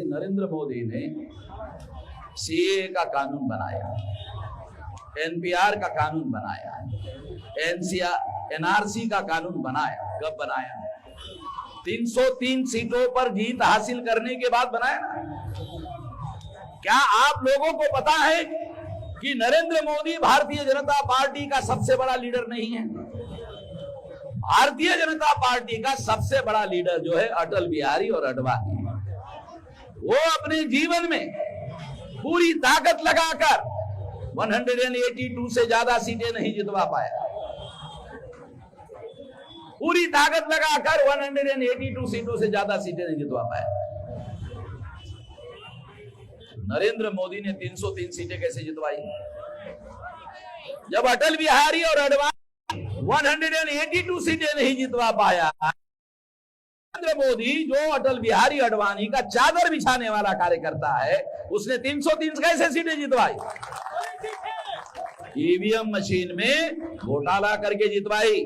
नरेंद्र मोदी ने सीए का कानून बनाया, एनपीआर का कानून बनाया, एनआरसी का कानून बनाया। कब बनाया? 303 सीटों पर जीत हासिल करने के बाद बनाया ना। क्या आप लोगों को पता है कि नरेंद्र मोदी भारतीय जनता पार्टी का सबसे बड़ा लीडर नहीं है? भारतीय जनता पार्टी का सबसे बड़ा लीडर जो है अटल बिहारी और आडवाणी। वो अपने जीवन में पूरी ताकत लगाकर 182 से ज्यादा सीटें नहीं जितवा पाया। पूरी ताकत लगाकर 182 सीटों से ज्यादा सीटें नहीं जितवा पाया। नरेंद्र मोदी ने 303 सीटें कैसे जितवाई? जब अटल बिहारी और आडवाणी 182 सीटें नहीं जितवा पाया, नरेंद्र मोदी जो अटल बिहारी आडवाणी का चादर बिछाने वाला कार्य करता है, उसने 303 कैसे सीटें जितवाई? ईवीएम मशीन में घोटाला करके जितवाई।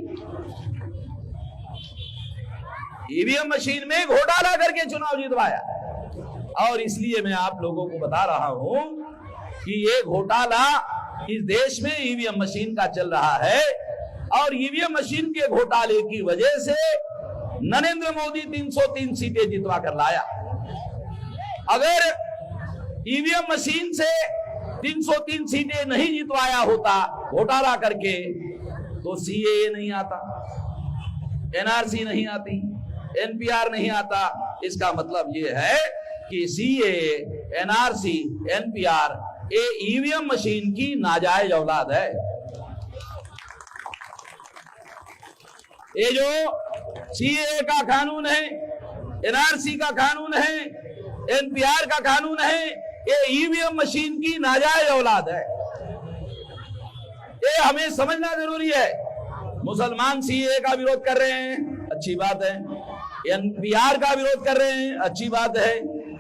ईवीएम मशीन में घोटाला करके चुनाव जितवाया। और इसलिए मैं आप लोगों को बता रहा हूं कि ये घोटाला इस देश में ईवीएम मशीन का चल रहा है, और ईवीएम मशीन के घोटाले की वजह से नरेंद्र मोदी 303 सीटें जितवा कर लाया। अगर ईवीएम मशीन से 303 सीटें नहीं जितवाया होता घोटाला करके, तो सीएए नहीं आता, एनआरसी नहीं आती, एनपीआर नहीं आता। इसका मतलब यह है कि सीएए, एनआरसी, एनपीआर ये ईवीएम मशीन की नाजायज औलाद है। ये जो सीएए का कानून है, एनआरसी का कानून है, एनपीआर का कानून है, ये ईवीएम मशीन की नाजायज औलाद है। ये हमें समझना जरूरी है। मुसलमान सीएए का विरोध कर रहे हैं, अच्छी बात है। एनपीआर का विरोध कर रहे हैं, अच्छी बात है।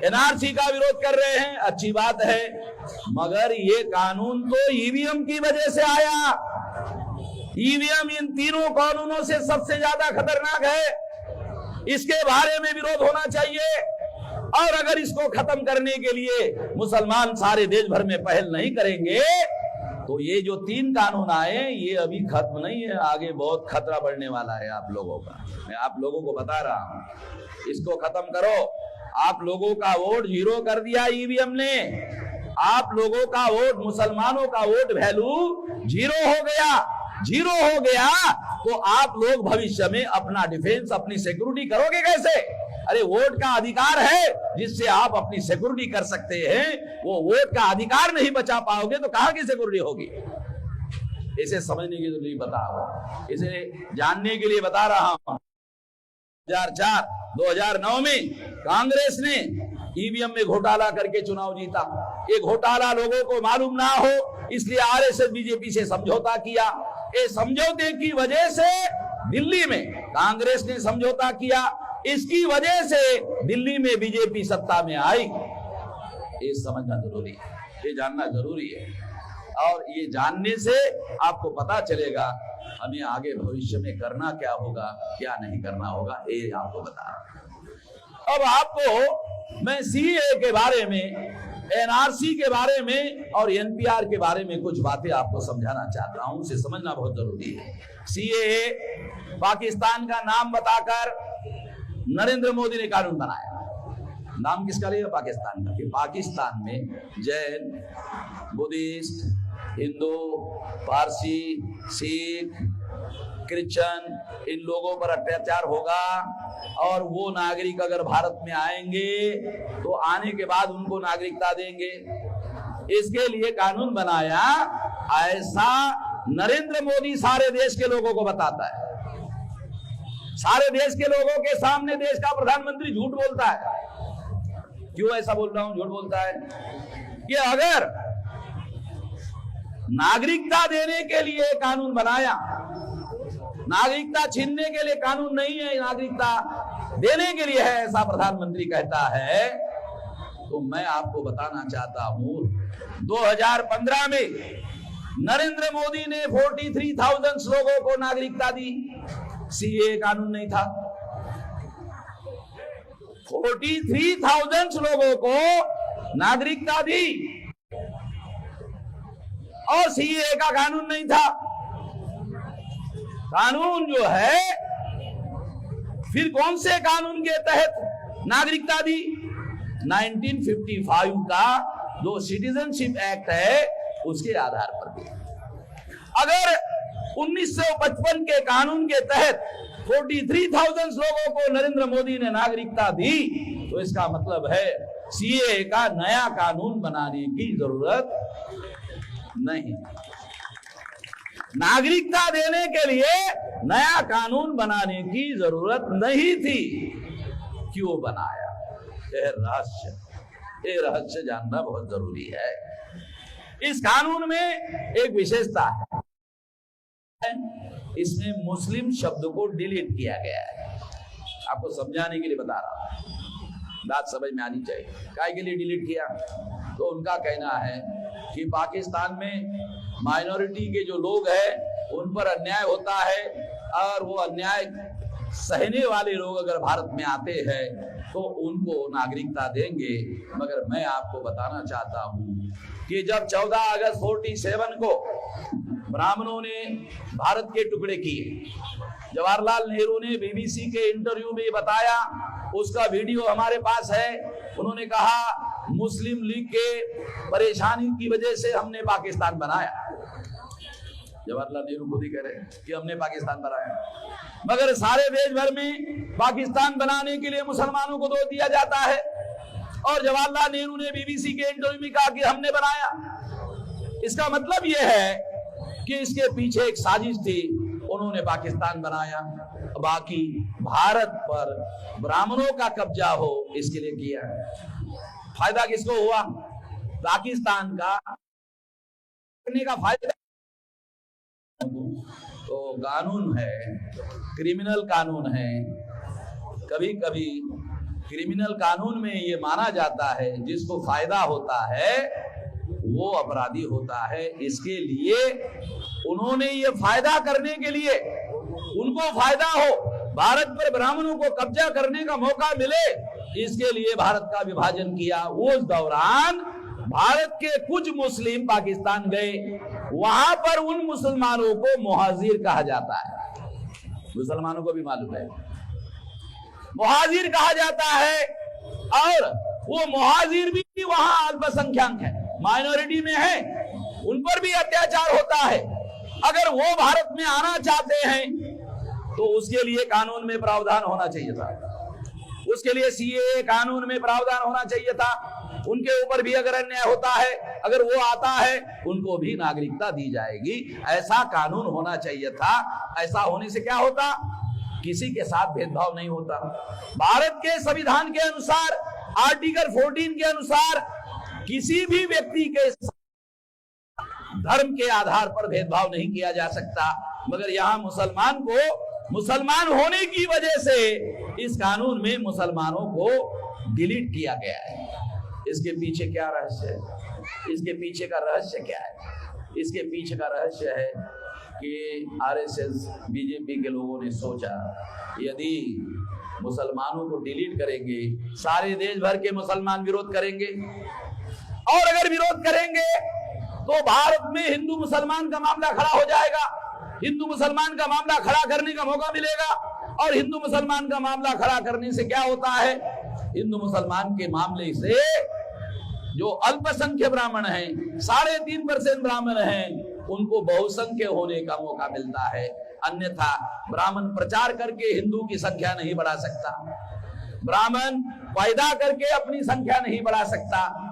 एनआरसी का विरोध कर रहे हैं, अच्छी बात है। मगर ये कानून तो ईवीएम की वजह से आया। ईवीएम इन तीनों कानूनों से सबसे ज्यादा खतरनाक है। इसके बारे में विरोध होना चाहिए। और अगर इसको खत्म करने के लिए मुसलमान सारे देश भर में पहल नहीं करेंगे, तो ये जो 3 कानून आए ये अभी खत्म नहीं है, आगे बहुत खतरा बढ़ने वाला है आप लोगों का। मैं आप लोगों को बता रहा हूं, इसको खत्म करो। आप लोगों का वोट 0 कर दिया ईवीएम ने। आप लोगों का वोट, मुसलमानों का वोट वैल्यू 0 हो गया। 0 हो गया तो आप लोग भविष्य में अपना डिफेंस, अपनी सिक्योरिटी करोगे कैसे? अरे वोट का अधिकार है जिससे आप अपनी सिक्योरिटी कर सकते हैं। वो वोट का अधिकार नहीं बचा पाओगे तो कहां की सिक्योरिटी होगी? इसे समझने की जरूरत बता, इसे जानने के लिए बता रहा हूं। 2009 में कांग्रेस ने ईवीएम में घोटाला करके चुनाव जीता। ये घोटाला लोगों को मालूम ना हो इसलिए आरएसएस बीजेपी से समझौता किया। ये समझौते की वजह से दिल्ली में कांग्रेस ने समझौता किया, इसकी वजह से दिल्ली में बीजेपी सत्ता में आई। ये समझना जरूरी है, ये जानना जरूरी है। और ये जानने से आपको पता चलेगा हमें आगे भविष्य में करना क्या होगा, क्या नहीं करना होगा, ये आपको बता रहा हूं। अब आपको मैं सीए के बारे में, एनआरसी के बारे में और एनपीआर के बारे में कुछ बातें आपको समझाना चाहता हूं। उसे समझना बहुत जरूरी है। सीए पाकिस्तान का नाम बताकर नरेंद्र मोदी ने कानून बनाया। नाम किसका लिया? पाकिस्तान का। कि पाकिस्तान में जैन, बुद्धिस्ट, हिंदू, पारसी, सिख, क्रिश्चियन इन लोगों पर अत्याचार होगा, और वो नागरिक अगर भारत में आएंगे तो आने के बाद उनको नागरिकता देंगे। इसके लिए कानून बनाया। ऐसा नरेंद्र मोदी सारे देश के लोगों को बताता है। सारे देश के लोगों के सामने देश का प्रधानमंत्री झूठ बोलता है। क्यों ऐसा बोल रहा हूं झूठ बोलता है? कि अगर नागरिकता देने के लिए कानून बनाया, नागरिकता छीनने के लिए कानून नहीं है, नागरिकता देने के लिए है, ऐसा प्रधानमंत्री कहता है, तो मैं आपको बताना चाहता हूं 2015 में नरेंद्र मोदी ने 43,000 लोगों को नागरिकता दी। सीए कानून नहीं था। 43,000 लोगों को नागरिकता दी और सीएए का कानून नहीं था। कानून जो है, फिर कौन से कानून के तहत नागरिकता दी? 1955 का जो सिटीजनशिप एक्ट है उसके आधार पर दी। अगर 1955 के कानून के तहत 43,000 लोगों को नरेंद्र मोदी ने नागरिकता दी, तो इसका मतलब है सीएए का नया कानून बनाने की जरूरत नहीं। नागरिकता देने के लिए नया कानून बनाने की जरूरत नहीं थी। क्यों बनाया? ये रहस्य जानना बहुत जरूरी है। इस कानून में एक विशेषता है, इसमें मुस्लिम शब्द को डिलीट किया गया है। आपको समझाने के लिए बता रहा हूं, बात समझ में आनी चाहिए। काय के लिए डिलीट किया? तो उनका कहना है कि पाकिस्तान में माइनॉरिटी के जो लोग हैं उन पर अन्याय होता है, और वो अन्याय सहने वाले लोग अगर भारत में आते हैं तो उनको नागरिकता देंगे। मगर मैं आपको बताना चाहता हूं कि जब 14 अगस्त 47 को ब्राह्मणों ने भारत के टुकड़े किए, जवाहरलाल नेहरू ने बीबीसी के इंटरव्यू में बताया, उसका वीडियो हमारे पास है। उन्होंने कहा मुस्लिम लीग के परेशानी की वजह से हमने पाकिस्तान बनाया। जवाहरलाल नेहरू खुद ही कह रहे हैं कि हमने पाकिस्तान बनाया, मगर सारे देश भर में पाकिस्तान बनाने के लिए मुसलमानों को दोष दिया जाता है। और जवाहरलाल नेहरू ने बीबीसी के इंटरव्यू में कहा कि हमने बनाया। इसका मतलब यह है कि इसके पीछे एक साजिश थी, उन्होंने पाकिस्तान बनाया, बाकी भारत पर ब्राह्मणों का कब्जा हो इसके लिए किया। फायदा किसको हुआ? पाकिस्तान का करने का फायदा। तो कानून है, क्रिमिनल कानून है। कभी कभी क्रिमिनल कानून में ये माना जाता है जिसको फायदा होता है वो अपराधी होता है। इसके लिए उन्होंने ये फायदा करने के लिए, उनको फायदा हो, भारत पर ब्राह्मणों को कब्जा करने का मौका मिले, इसके लिए भारत का विभाजन किया। उस दौरान भारत के कुछ मुस्लिम पाकिस्तान गए, वहां पर उन मुसलमानों को मुहाजिर कहा जाता है। मुसलमानों को भी मालूम है मुहाजिर कहा जाता है, और वो मुहाजिर भी वहां अल्पसंख्यक है, माइनॉरिटी में है, उन पर भी अत्याचार होता है। अगर वो भारत में आना चाहते हैं तो उसके लिए कानून में प्रावधान होना चाहिए था, उसके लिए सीएए कानून में प्रावधान होना चाहिए था। उनके ऊपर भी अगर अन्याय होता है, अगर वो आता है, उनको भी नागरिकता दी जाएगी, ऐसा कानून होना चाहिए था। ऐसा होने से क्या होता? किसी के साथ भेदभाव नहीं होता। भारत के संविधान के अनुसार, आर्टिकल 14 के अनुसार, किसी भी व्यक्ति के धर्म के आधार पर भेदभाव नहीं किया जा सकता। मगर यहाँ मुसलमान को, मुसलमान होने की वजह से इस कानून में मुसलमानों को डिलीट किया गया है। इसके पीछे क्या रहस्य है? इसके पीछे का रहस्य क्या है? इसके पीछे का रहस्य है कि आरएसएस, बीजेपी के लोगों ने सोचा यदि मुसलमानों को डिलीट करेंगे, सारे देश भर के मुसलमान विरोध करेंगे, और अगर विरोध करेंगे तो भारत में हिंदू मुसलमान का मामला खड़ा हो जाएगा। हिंदू मुसलमान का मामला खड़ा करने का मौका मिलेगा, और हिंदू मुसलमान का मामला खड़ा करने से क्या होता है? हिंदू मुसलमान के मामले से जो अल्पसंख्यक ब्राह्मण हैं, 3.5% ब्राह्मण हैं, उनको बहुसंख्य होने का मौका मिलता है। अन्यथा ब्राह्मण प्रचार करके हिंदू की संख्या नहीं बढ़ा सकता, ब्राह्मण पैदा करके अपनी संख्या नहीं बढ़ा सकता।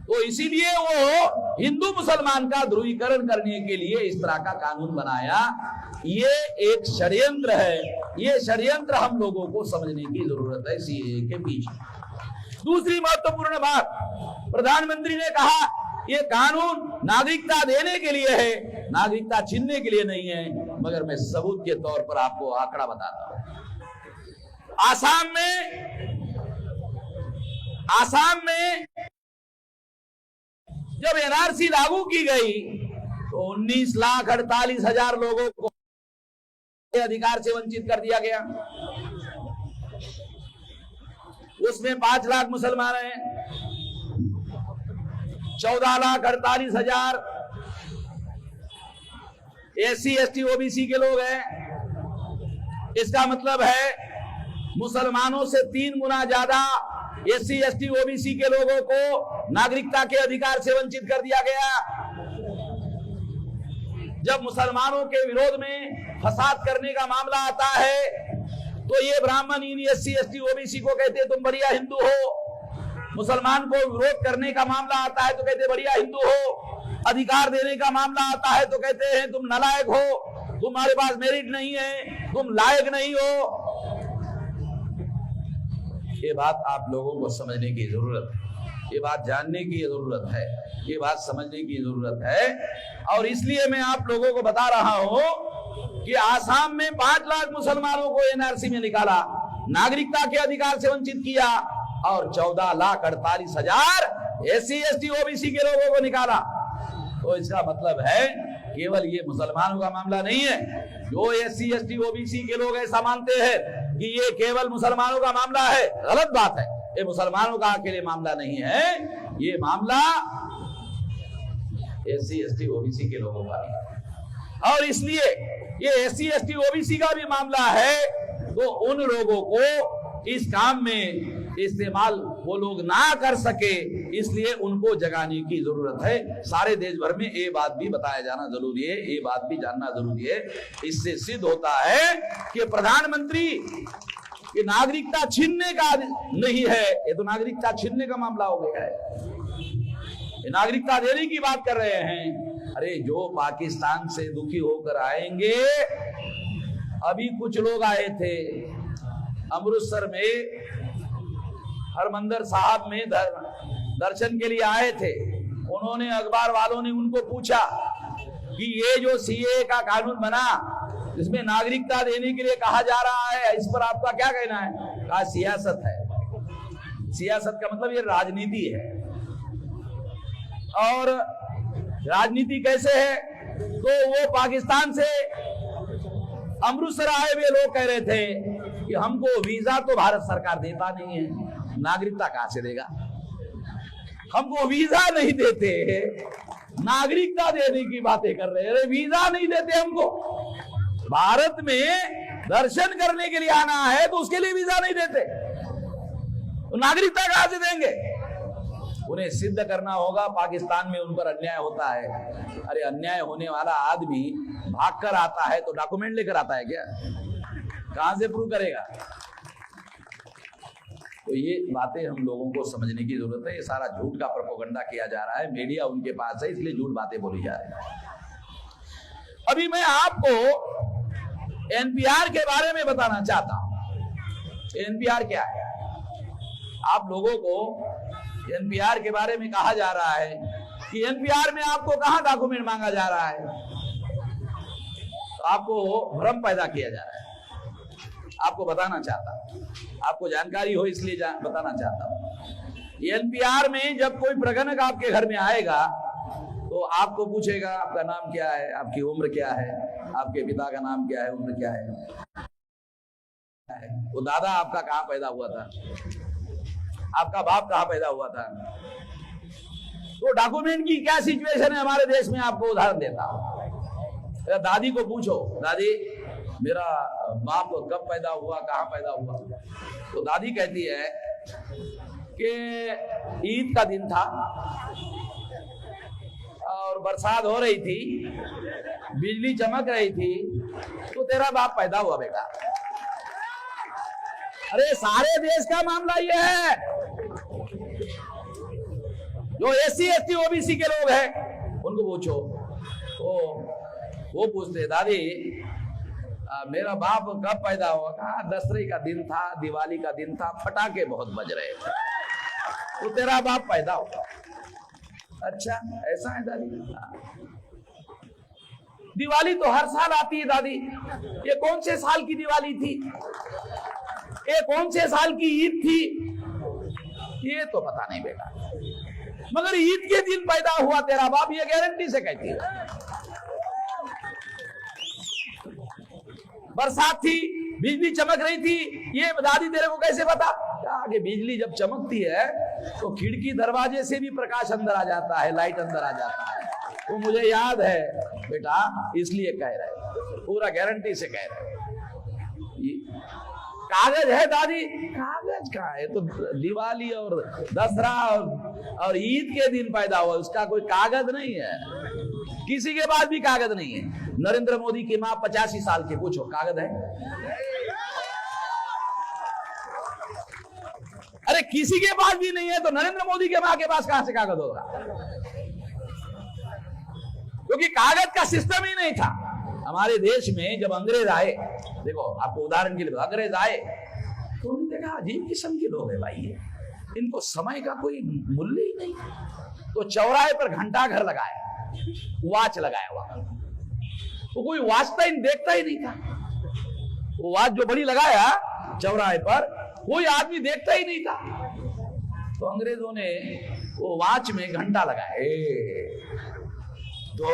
तो इसीलिए वो हिंदू मुसलमान का ध्रुवीकरण करने के लिए इस तरह का कानून बनाया। ये एक षड्यंत्र है, ये षड्यंत्र हम लोगों को समझने की जरूरत है सीएए के पीछे। दूसरी महत्वपूर्ण बात, प्रधानमंत्री ने कहा ये कानून नागरिकता देने के लिए है, नागरिकता छीनने के लिए नहीं है। मगर मैं सबूत के तौर पर आपको आंकड़ा बताता हूं। आसाम में जब एनआरसी लागू की गई तो 19,48,000 लोगों को अधिकार से वंचित कर दिया गया। उसमें 5 लाख मुसलमान हैं, 14,48,000 SC ST OBC के लोग हैं। इसका मतलब है मुसलमानों से 3 गुना ज्यादा SC ST OBC के लोगों को नागरिकता के अधिकार से वंचित कर दिया गया। जब मुसलमानों के विरोध में फसाद करने का मामला आता है तो ये ब्राह्मण इन SC ST OBC को कहते तुम बढ़िया हिंदू हो। मुसलमान को विरोध करने का मामला आता है तो कहते बढ़िया हिंदू हो। अधिकार देने का मामला आता है तो कहते हैं तुम नालायक हो, तुम्हारे पास मेरिट नहीं है, तुम लायक नहीं हो। ये बात आप लोगों को समझने की जरूरत है, ये बात जानने की जरूरत है, ये बात समझने की जरूरत है। और इसलिए मैं आप लोगों को बता रहा हूं कि आसाम में 5 लाख मुसलमानों को NRC में निकाला, नागरिकता के अधिकार से वंचित किया, और 14,48,000 SC ST OBC के लोगों को निकाला। तो इसका मतलब है केवल ये मुसलमानों का मामला नहीं है। जो SC ST OBC के लोग ऐसा मानते हैं कि ये केवल मुसलमानों का मामला है, गलत बात है। ये मुसलमानों का अकेले मामला नहीं है, ये मामला SC ST OBC के लोगों का भी है। और इसलिए ये SC ST OBC का भी मामला है, तो उन लोगों को इस काम में इस्तेमाल वो लोग ना कर सके, इसलिए उनको जगाने की जरूरत है। सारे देश भर में ये बात भी बताया जाना जरूरी है, ये बात भी जानना जरूरी है। इससे सिद्ध होता है कि प्रधानमंत्री की नागरिकता छीनने का नहीं है, ये तो नागरिकता छीनने का मामला हो गया है। ये नागरिकता देने की बात कर रहे हैं। अरे जो पाकिस्तान से दुखी होकर आएंगे, अभी कुछ लोग आए थे अमृतसर में, हरमंदिर साहब में दर्शन के लिए आए थे। उन्होंने, अखबार वालों ने उनको पूछा कि ये जो CAA का कानून बना, इसमें नागरिकता देने के लिए कहा जा रहा है, इस पर आपका क्या कहना है? कहा सियासत है। सियासत का मतलब ये राजनीति है। और राजनीति कैसे है? तो वो पाकिस्तान से अमृतसर आए हुए लोग कह रहे थे कि हमको वीजा तो भारत सरकार देता नहीं है, नागरिकता कहां से देगा? हमको वीजा नहीं देते, नागरिकता देने की बातें कर रहे हैं। वीजा नहीं देते हमको, भारत में दर्शन करने के लिए आना है तो उसके लिए वीजा नहीं देते, तो नागरिकता कहां से देंगे? उन्हें सिद्ध करना होगा पाकिस्तान में उन पर अन्याय होता है। अरे अन्याय होने वाला आदमी भागकर आता है तो डॉक्यूमेंट लेकर आता है क्या? कहां से प्रूव करेगा? तो ये बातें हम लोगों को समझने की जरूरत है। ये सारा झूठ का प्रोपेगेंडा किया जा रहा है, मीडिया उनके पास है, इसलिए झूठ बातें बोली जा रही है। अभी मैं आपको NPR के बारे में बताना चाहता हूं। NPR क्या है? आप लोगों को NPR के बारे में कहा जा रहा है कि NPR में आपको कहां डॉक्यूमेंट मांगा जा रहा है, तो आपको भ्रम पैदा किया जा रहा है। आपको बताना चाहता हूं, आपको जानकारी हो इसलिए बताना चाहता हूं। NPR में जब कोई प्रगणक आपके घर में आएगा तो आपको पूछेगा आपका नाम क्या है, आपकी उम्र क्या है, आपके पिता का नाम क्या है, उम्र क्या है, वो दादा आपका कहां पैदा हुआ था, आपका बाप कहां पैदा हुआ था। तो डॉक्यूमेंट की क्या सिचुएशन है हमारे देश में, आपको उदाहरण देता हूं। दादी को पूछो, दादी मेरा बाप कब पैदा हुआ, कहां पैदा हुआ, तो दादी कहती है कि ईद का दिन था और बरसात हो रही थी, बिजली चमक रही थी, तो तेरा बाप पैदा हुआ बेटा। अरे सारे देश का मामला ये है। जो SC ST OBC के लोग हैं उनको पूछो, तो वो पूछते दादी मेरा बाप कब पैदा हुआ? कहा दशहरे का दिन था, दिवाली का दिन था, फटाके बहुत बज रहे थे, तो तेरा बाप पैदा हुआ। अच्छा ऐसा है दादी? दिवाली तो हर साल आती है दादी, ये कौन से साल की दिवाली थी, ये कौन से साल की ईद थी, ये तो पता नहीं बेटा, मगर ईद के दिन पैदा हुआ तेरा बाप, ये गारंटी से कहती है। बरसात थी, बिजली चमक रही थी, ये दादी तेरे को कैसे पता? कहा कि बिजली जब चमकती है तो खिड़की दरवाजे से भी प्रकाश अंदर आ जाता है, लाइट अंदर आ जाता है। तो मुझे याद है बेटा, इसलिए कह रहे, पूरा गारंटी से कह रहे। कागज है दादी? कागज कहाँ है? तो दिवाली और दशहरा और ईद के दिन पैदा हुआ, उसका कोई कागज नहीं है। किसी के पास भी कागज नहीं है। नरेंद्र मोदी की माँ 85 साल की, पूछो कागज है? अरे किसी के पास भी नहीं है तो नरेंद्र मोदी के माँ के पास कहां से कागज होगा? क्योंकि कागज का सिस्टम ही नहीं था हमारे देश में। जब अंग्रेज आए, देखो आपको उदाहरण के लिए, अंग्रेज आए तो उन्होंने देखा अजीब किस्म के लोग है भाई, इनको समय का कोई मूल्य ही नहीं। तो चौराहे पर घंटा घर लगाया, वॉच लगाया वहां, तो कोई वाचता ही देखता ही नहीं था। वो वॉच जो बड़ी लगाया चौराहे पर, कोई आदमी देखता ही नहीं था। तो अंग्रेजों ने वो वॉच में घंटा लगाया, 2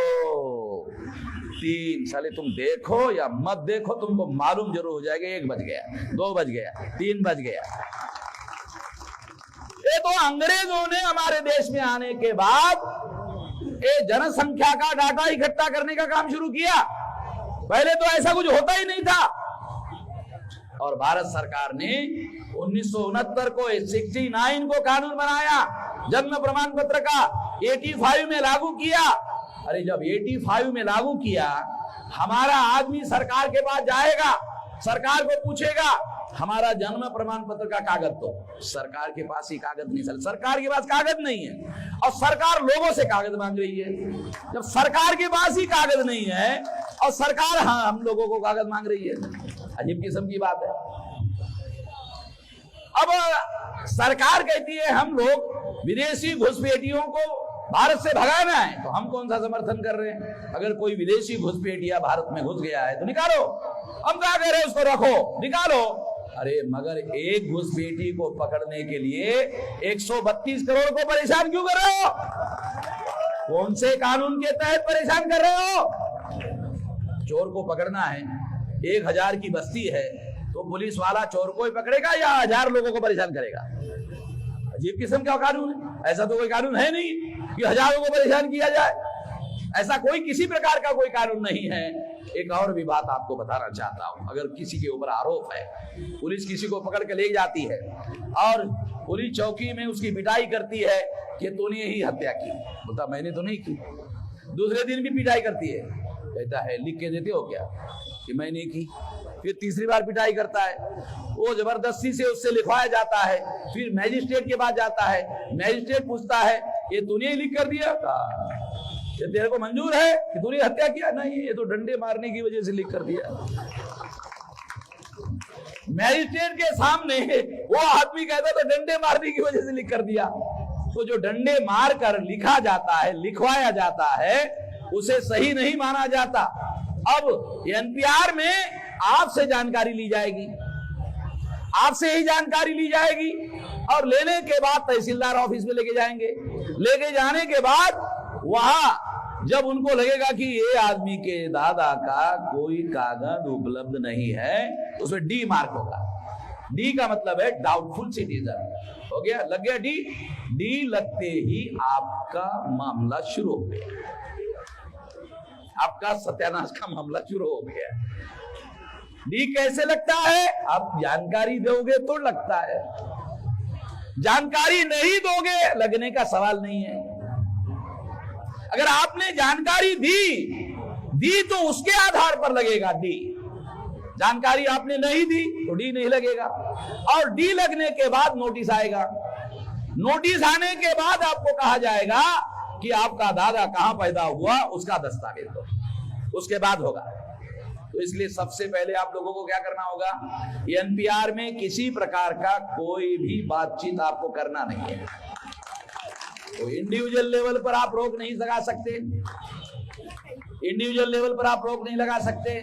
3, साले तुम देखो या मत देखो, तुमको मालूम जरूर हो जाएगा 1 बज गया, 2 बज गया, 3 बज गया। ये तो अंग्रेजों ने हमारे देश में आने के बाद ये जनसंख्या का डाटा इकट्ठा करने का काम शुरू किया। पहले तो ऐसा कुछ होता ही नहीं था। और भारत सरकार ने 1969 को 69 को कानून बनाया, जन्म प्रमाण पत्र का 85 में लागू किया। अरे जब 85 में लागू किया, हमारा आदमी सरकार के पास जाएगा, सरकार को पूछेगा हमारा जन्म प्रमाण पत्र का कागज, तो सरकार के पास ही कागज नहीं, सरकार के पास कागज नहीं है और सरकार लोगों से कागज मांग रही है। जब सरकार के पास ही कागज नहीं है और सरकार हम लोगों को कागज मांग रही है, अजीब किस्म की बात है। अब सरकार कहती है हम लोग विदेशी घुसपैठियों को भारत से भगाना है, तो हम कौन सा समर्थन कर रहे हैं? अगर कोई विदेशी घुसपैठिया भारत में घुस गया है तो निकालो। हम क्या कह रहे हैं? उसको रखो, निकालो। अरे मगर एक घुसपैठी को पकड़ने के लिए 132 करोड़ को परेशान क्यों कर रहे हो? कौन से कानून के तहत परेशान कर रहे हो? चोर को पकड़ना है, 1000 की बस्ती है, तो पुलिस वाला चोर को ही पकड़ेगा या 1000 लोगों को परेशान करेगा? अजीब किस्म का कानून है। ऐसा तो कोई कानून है नहीं कि हजारों को परेशान किया जाए। ऐसा कोई किसी प्रकार का कोई कानून नहीं है। एक और भी बात आपको बताना चाहता हूं, अगर किसी के ऊपर आरोप है, पुलिस किसी को पकड़ के ले जाती है और पुलिस चौकी में उसकी पिटाई करती है कि तूने ही हत्या की, बोलता मैंने तो नहीं की। दूसरे दिन भी पिटाई करती है, कहता है लिख के देते हो क्या कि मैंने की। फिर तीसरी बार पिटाई करता है, वो जबरदस्ती से उससे लिखवाया जाता है। फिर मैजिस्ट्रेट के पास जाता है, मैजिस्ट्रेट पूछता है ये तूने ही लिख कर दिया, ये तेरे को मंजूर है कि तूने हत्या किया? नहीं, ये तो डंडे मारने की वजह से लिख कर दिया। मैजिस्ट्रेट के सामने वो आदमी कहता तो डंडे मारने की वजह से लिख कर दिया। तो जो डंडे मार कर लिखा जाता है, लिखवाया जाता है, उसे सही नहीं माना जाता। अब एनपीआर में आपसे जानकारी ली जाएगी, आपसे ही जानकारी ली जाएगी और लेने के बाद तहसीलदार ऑफिस में लेके जाएंगे। लेके जाने के बाद वहां जब उनको लगेगा कि ये आदमी के दादा का कोई कागज उपलब्ध नहीं है, तो उसमें डी मार्क होगा। डी का मतलब है डाउटफुल सिटीजन। हो गया, लग गया डी। डी लगते ही आपका मामला शुरू हो गया, आपका सत्यानाश का मामला शुरू हो गया। डी कैसे लगता है? आप जानकारी दोगे तो लगता है, जानकारी नहीं दोगे लगने का सवाल नहीं है। अगर आपने जानकारी दी तो उसके आधार पर लगेगा डी। जानकारी आपने नहीं दी तो डी नहीं लगेगा। और डी लगने के बाद नोटिस आएगा। नोटिस आने के बाद आपको कहा जाएगा कि आपका दादा कहां पैदा हुआ, उसका दस्तावेज दो, उसके बाद होगा। तो इसलिए सबसे पहले आप लोगों को क्या करना होगा, एनपीआर में किसी प्रकार का कोई भी बातचीत आपको करना नहीं है। तो इंडिविजुअल लेवल पर आप रोक नहीं लगा सकते, इंडिविजुअल लेवल पर आप रोक नहीं लगा सकते,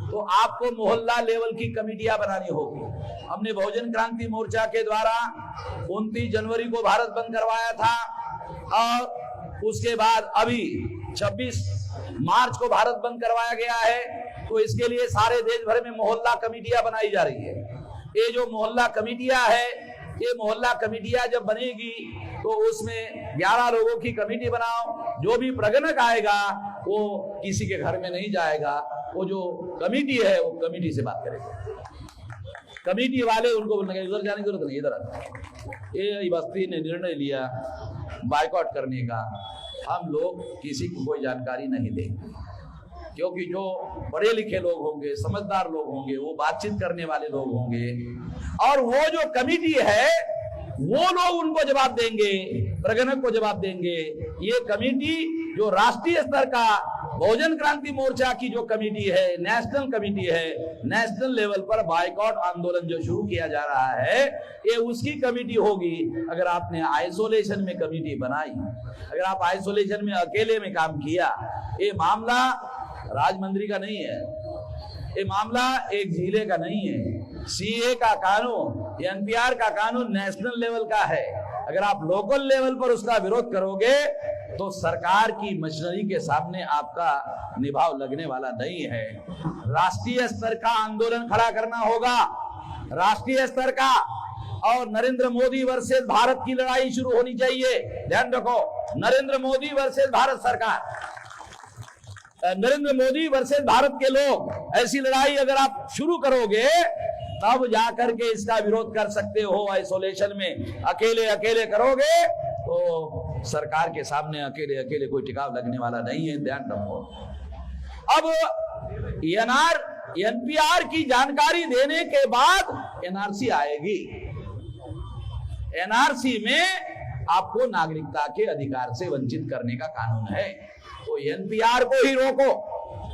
तो आपको मोहल्ला लेवल की कमेटियां बनानी होगी। हमने बहुजन क्रांति मोर्चा के द्वारा 29 जनवरी को भारत बंद करवाया था और उसके बाद अभी 26 मार्च को भारत बंद करवाया गया है। तो इसके लिए सारे देश भर में मोहल्ला कमेटियां बनाई जा रही है। ये जो मोहल्ला कमेटियां है ये मोहल्ला कमेटियां जब बनेगी तो उसमें 11 लोगों की कमेटी बनाओ, जो भी प्रगणक आएगा वो किसी के घर में नहीं जाएगा, वो जो कमेटी है वो कमेटी से बात करेगा। कमेटी वाले उनको बोलने उधर जाने की जरूरत नहीं, इधर आना। ये बस्ती ने निर्णय लिया बायकॉट करने का, हम लोग किसी को कोई जानकारी नहीं देंगे, क्योंकि जो पढ़े लिखे लोग होंगे, समझदार लोग होंगे, वो बातचीत करने वाले लोग होंगे, और वो जो कमेटी है वो लोग उनको जवाब देंगे, प्रगणक को जवाब देंगे। ये कमेटी जो राष्ट्रीय स्तर का बहुजन क्रांति मोर्चा की जो कमेटी है, नेशनल कमेटी है, नेशनल लेवल पर बायकॉट आंदोलन जो शुरू किया जा रहा है, ये उसकी कमेटी होगी। अगर आपने आइसोलेशन में कमेटी बनाई, अगर आप आइसोलेशन में अकेले में काम किया, ये मामला राजमंत्री का नहीं है, ये मामला एक जिले का नहीं है। सीए का कानून, एनपीआर का कानून नेशनल लेवल का है। अगर आप लोकल लेवल पर उसका विरोध करोगे तो सरकार की मशीनरी के सामने आपका निभाव लगने वाला नहीं है। राष्ट्रीय स्तर का आंदोलन खड़ा करना होगा, राष्ट्रीय स्तर का, और नरेंद्र मोदी वर्सेस भारत की लड़ाई शुरू होनी चाहिए। ध्यान रखो, नरेंद्र मोदी वर्सेस भारत सरकार, नरेंद्र मोदी वर्सेस भारत के लोग, ऐसी लड़ाई अगर आप शुरू करोगे तब जाकर के इसका विरोध कर सकते हो। आइसोलेशन में अकेले अकेले करोगे तो सरकार के सामने अकेले अकेले कोई टिकाव लगने वाला नहीं है, ध्यान रखो। अब एनपीआर की जानकारी देने के बाद एनआरसी आएगी। एनआरसी में आपको नागरिकता के अधिकार से वंचित करने का कानून है, तो एनपीआर को ही रोको,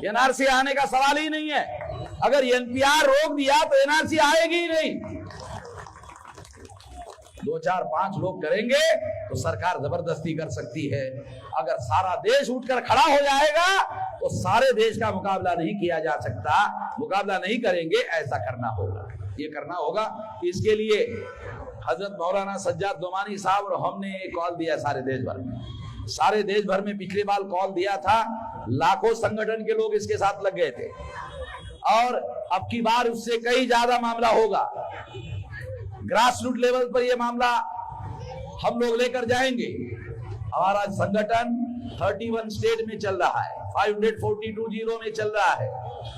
एनआरसी आने का सवाल ही नहीं है। अगर एनपीआर रोक दिया तो एनआरसी आएगी ही नहीं। 2, 4, 5 लोग करेंगे तो सरकार जबरदस्ती कर सकती है। अगर सारा देश उठकर खड़ा हो जाएगा तो सारे देश का मुकाबला नहीं किया जा सकता, मुकाबला नहीं करेंगे, ऐसा करना होगा, ये करना होगा। इसके लिए हजरत मौलाना सज्जाद नोमानी साहब और हमने कॉल दिया सारे देश भर में, सारे देश भर में पिछली बार कॉल दिया था, लाखों संगठन के लोग इसके साथ लग गए थे, और अब की बार उससे कई ज्यादा मामला होगा। ग्रास रूट लेवल पर यह मामला हम लोग लेकर जाएंगे। हमारा संगठन 31 स्टेट में चल रहा है, 542 जिलों में चल रहा है,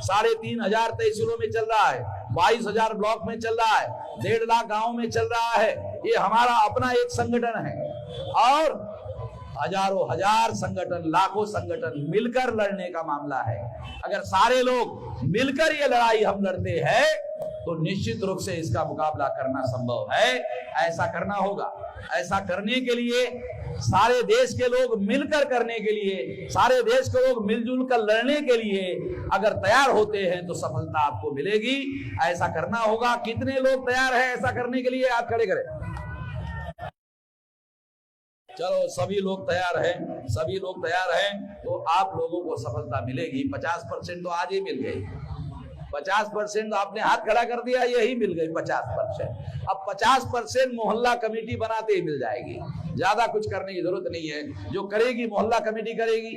3,500 तहसीलों में चल रहा है, 22,000 ब्लॉक में चल रहा है, 1.5 लाख गांव में चल रहा है। ये हमारा अपना एक संगठन है, और हजारों हजार संगठन, लाखों संगठन मिलकर लड़ने का मामला है। अगर सारे लोग मिलकर ये लड़ाई हम लड़ते हैं तो निश्चित रूप से इसका मुकाबला करना संभव है। ऐसा करना होगा। ऐसा करने के लिए सारे देश के लोग मिलकर करने के लिए, सारे देश के लोग मिलजुल कर लड़ने के लिए अगर तैयार होते हैं तो सफलता आपको मिलेगी। ऐसा करना होगा। कितने लोग तैयार हैं ऐसा करने के लिए? आप खड़े करें। चलो, सभी लोग तैयार हैं, सभी लोग तैयार हैं तो आप लोगों को सफलता मिलेगी। 50% तो आज ही मिल गई, 50% आपने हाथ खड़ा कर दिया, यही मिल गई 50%। अब 50% मोहल्ला कमेटी बनाते ही मिल जाएगी, ज्यादा कुछ करने की जरूरत नहीं है। जो करेगी मोहल्ला कमेटी करेगी,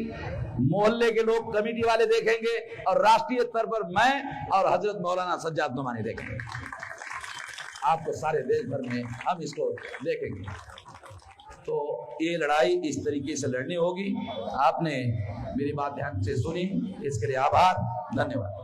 मोहल्ले के लोग कमेटी वाले देखेंगे, और राष्ट्रीय स्तर पर मैं और हजरत मौलाना सज्जाद नोमानी देखेंगे। आपको सारे देश भर में हम इसको देखेंगे। तो ये लड़ाई इस तरीके से लड़नी होगी। आपने मेरी बात ध्यान से सुनी, इसके लिए आभार, धन्यवाद।